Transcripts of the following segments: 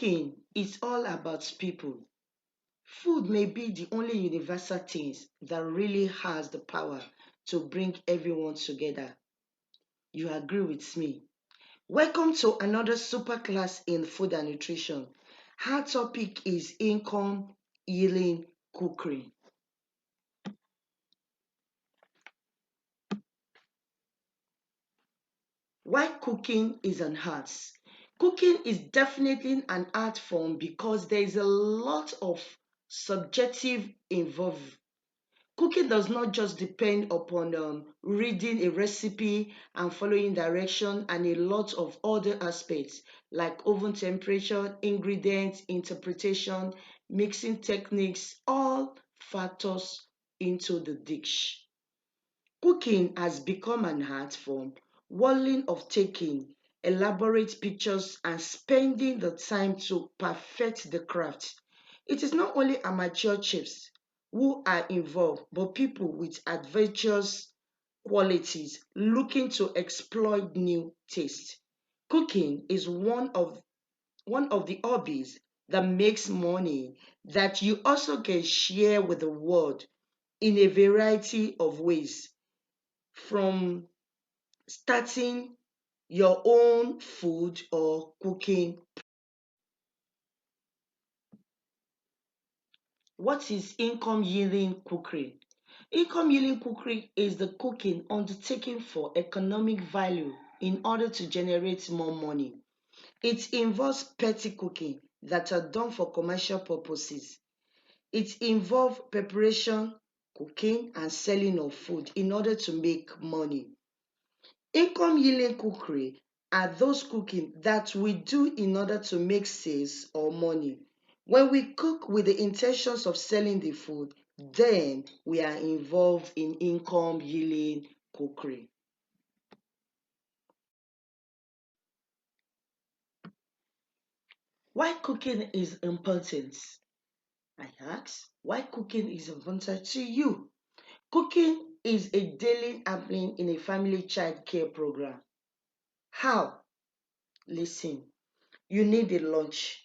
Cooking is all about people. Food may be the only universal thing that really has the power to bring everyone together. You agree with me? Welcome to another super class in food and nutrition. Our topic is income yielding cookery. Why cooking is an art? Cooking is definitely an art form because there is a lot of subjective involved. Cooking does not just depend upon reading a recipe and following direction and a lot of other aspects like oven temperature, ingredients, interpretation, mixing techniques, all factors into the dish. Cooking has become an art form, worthy of taking elaborate pictures and spending the time to perfect the craft. It is not only amateur chefs who are involved, but people with adventurous qualities looking to exploit new tastes. Cooking is one of the hobbies that makes money that you also can share with the world in a variety of ways, from starting your own food or cooking. What is income yielding cookery? Income yielding cookery is the cooking undertaken for economic value in order to generate more money. It involves petty cooking that are done for commercial purposes. It involves preparation, cooking, and selling of food in order to make money. Income yielding cookery are those cooking that we do in order to make sales or money. When we cook with the intentions of selling the food, then we are involved in income yielding cookery. Why cooking is important? I ask, why cooking is important to you? Cooking is a daily happening in a family child care program. How? Listen, you need a lunch,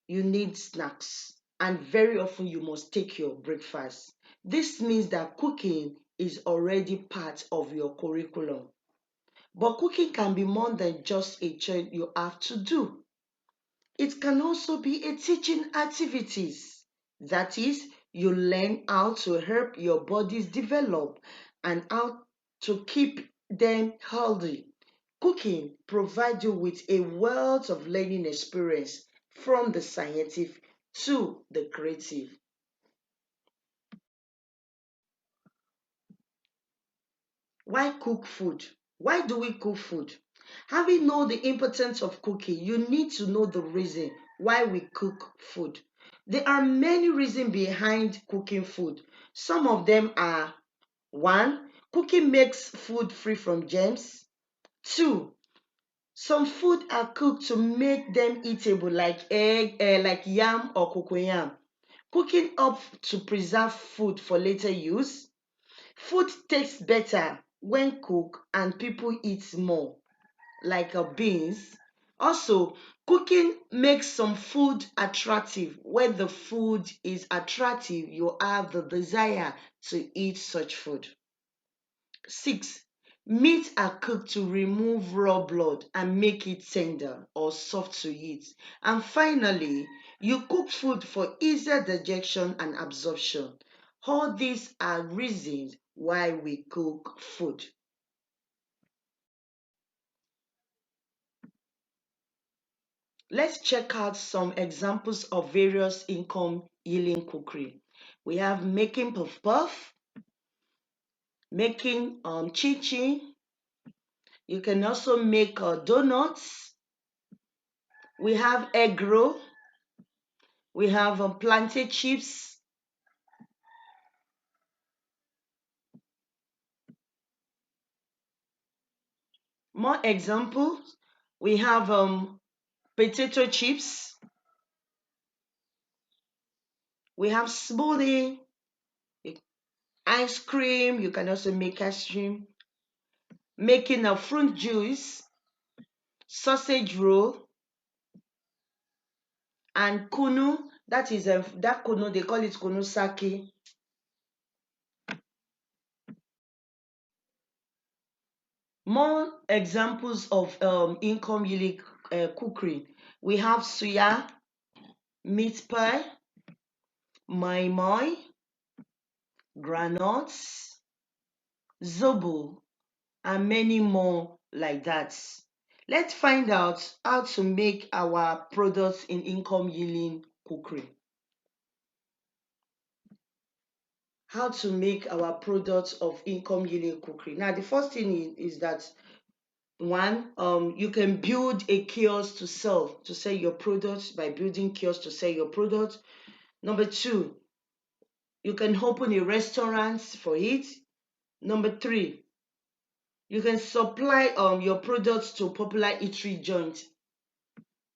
you need snacks, and very often you must take your breakfast. This means that cooking is already part of your curriculum. But cooking can be more than just a chore you have to do. It can also be a teaching activities. That is, you learn how to help your bodies develop and how to keep them healthy. Cooking provides you with a wealth of learning experience from the scientific to the creative. Why cook food? Why do we cook food? Having know the importance of cooking, you need to know the reason why we cook food. There are many reasons behind cooking food. Some of them are: one, cooking makes food free from germs. Two, some food are cooked to make them eatable, like egg, like yam or cocoyam. Cooking up to preserve food for later use. Food tastes better when cooked and people eat more, like beans. Also, cooking makes some food attractive. When the food is attractive, you have the desire to eat such food. 6. Meat are cooked to remove raw blood and make it tender or soft to eat. And finally, you cook food for easier digestion and absorption. All these are reasons why we cook food. Let's check out some examples of various income yielding cookery. We have making puff puff, making chin chin. You can also make donuts. We have egg roll. We have plantain chips. More examples. We have potato chips. We have smoothie, ice cream. You can also make ice cream. Making a fruit juice, sausage roll. And kunu, that is that kunu, they call it kunu sake. More examples of income yielding cookery. We have suya, meat pie, moi moi, granuts, zobo, and many more like that. Let's find out how to make our products in income yielding cookery. How to make our products of income yielding cookery. Now, the first thing is that one, you can build a kiosk to sell your products by building kiosks to sell your products. Number two, you can open a restaurant for it. Number three, you can supply your products to popular eatery joints.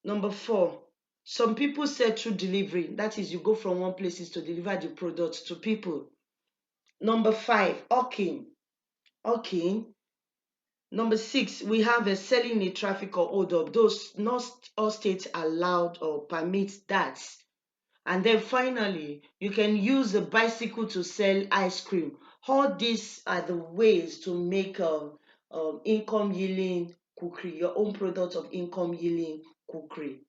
Number four, some people sell through delivery. That is, you go from one places to deliver the products to people. Number five, hawking. Hawking. Number six, we have a selling in traffic or hold up. Those not all states allowed or permit that. And then finally, you can use a bicycle to sell ice cream. All these are the ways to make income yielding cookery, your own product of income yielding cookery.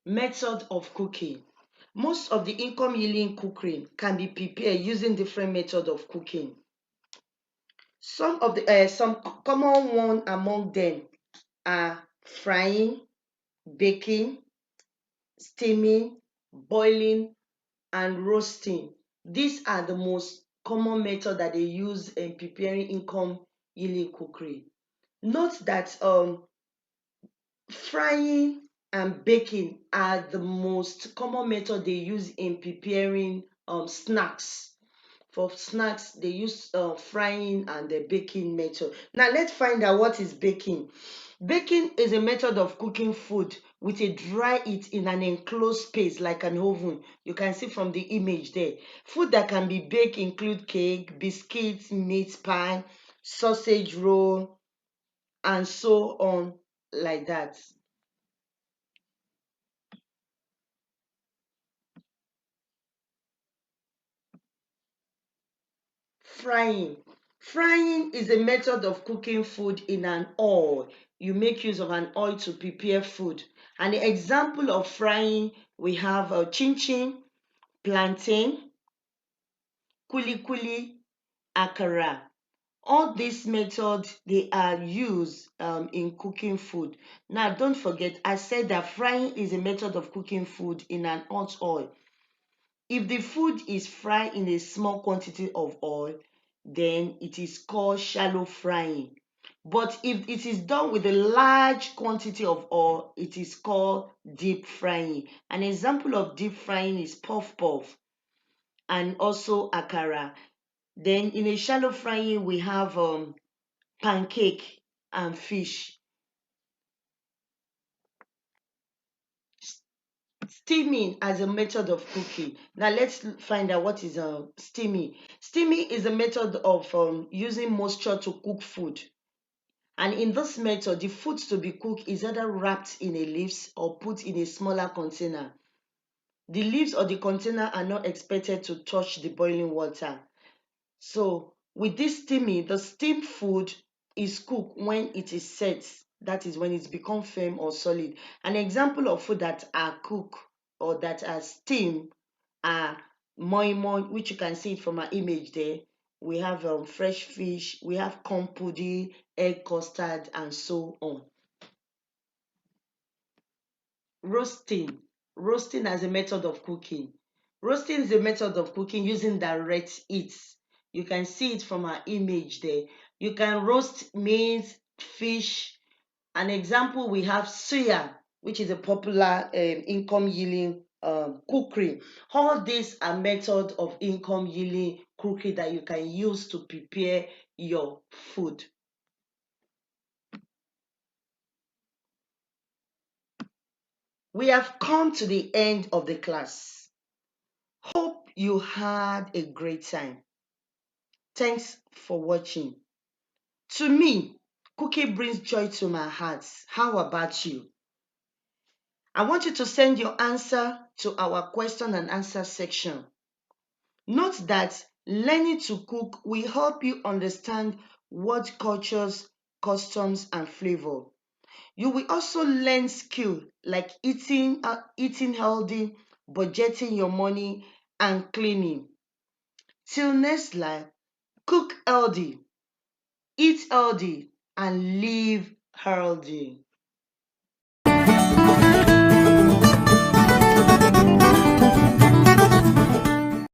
Method of cooking. Most of the income yielding cookery can be prepared using different methods of cooking. Some common one among them are frying, baking, steaming, boiling, and roasting. These are the most common method that they use in preparing income yielding cookery. Note that frying and baking are the most common method they use in preparing snacks. For snacks, they use frying and the baking method. Now let's find out what is baking. Baking is a method of cooking food with a dry heat in an enclosed space like an oven. You can see from the image there. Food that can be baked include cake, biscuits, meat pie, sausage roll, and so on like that. Frying. Frying is a method of cooking food in an oil. You make use of an oil to prepare food. And the example of frying, we have chin chin, plantain, kuli kuli, akara. All these methods, they are used in cooking food. Now, don't forget, I said that frying is a method of cooking food in an hot oil. If the food is fried in a small quantity of oil, then it is called shallow frying. But if it is done with a large quantity of oil, it is called deep frying. An example of deep frying is puff puff and also akara. Then in a shallow frying, we have pancake and fish. Steaming as a method of cooking. Now let's find out what is steaming. Steaming is a method of using moisture to cook food. And in this method, the food to be cooked is either wrapped in a leaves or put in a smaller container. The leaves or the container are not expected to touch the boiling water. So with this steaming, the steamed food is cooked when it is set. That is when it's become firm or solid. An example of food that are cooked or that are steamed are moi moi, which you can see it from our image there. We have fresh fish, we have corn pudding, egg custard, and so on. Roasting. Roasting as a method of cooking. Roasting is a method of cooking using direct heat. You can see it from our image there. You can roast meat, fish. An example, we have suya, which is a popular income yielding cookery. All these are methods of income yielding cookery that you can use to prepare your food. We have come to the end of the class. Hope you had a great time. Thanks for watching. To me, cooking brings joy to my heart. How about you? I want you to send your answer to our question and answer section. Note that learning to cook will help you understand what cultures, customs, and flavor. You will also learn skill like eating healthy, budgeting your money, and cleaning. Till next life, cook healthy, eat healthy, and live healthy.